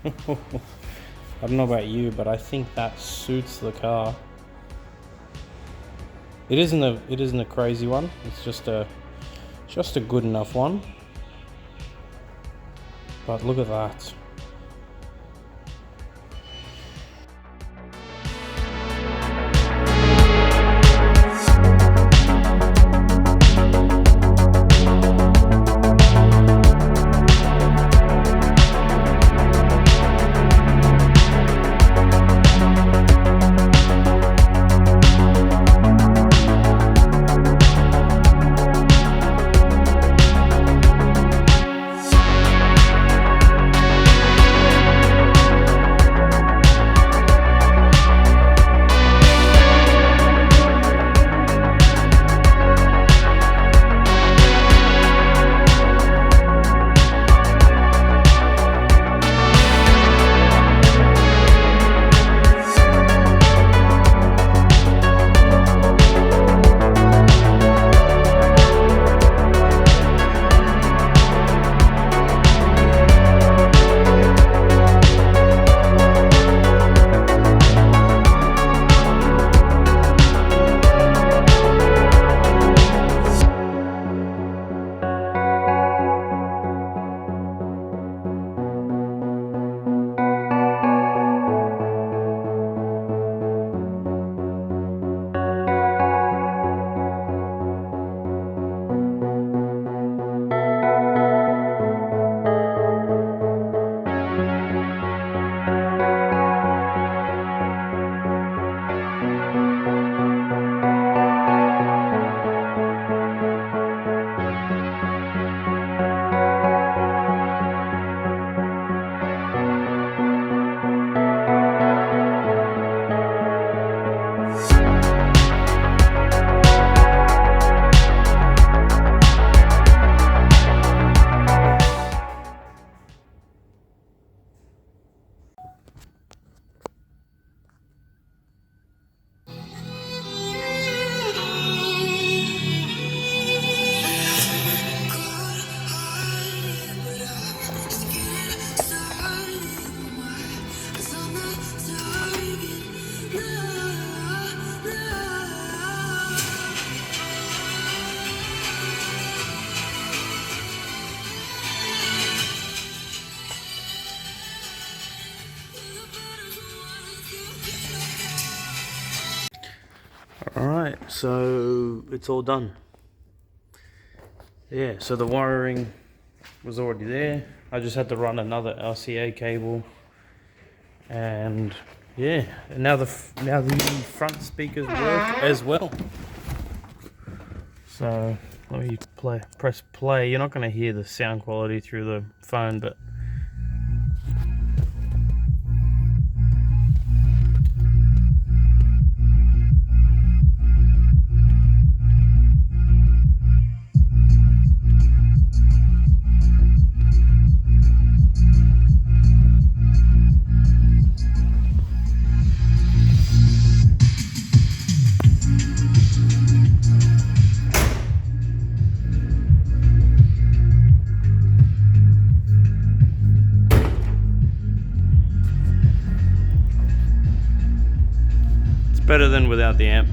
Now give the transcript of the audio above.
I don't know about you, but I think that suits the car. It isn't a crazy one. It's just a good enough one. But look at that. Alright, so it's all done. Yeah, so the wiring was already there. I just had to run another RCA cable, and yeah, and now the front speakers work as well. So let me press play. You're not going to hear the sound quality through the phone, but better than without the amp.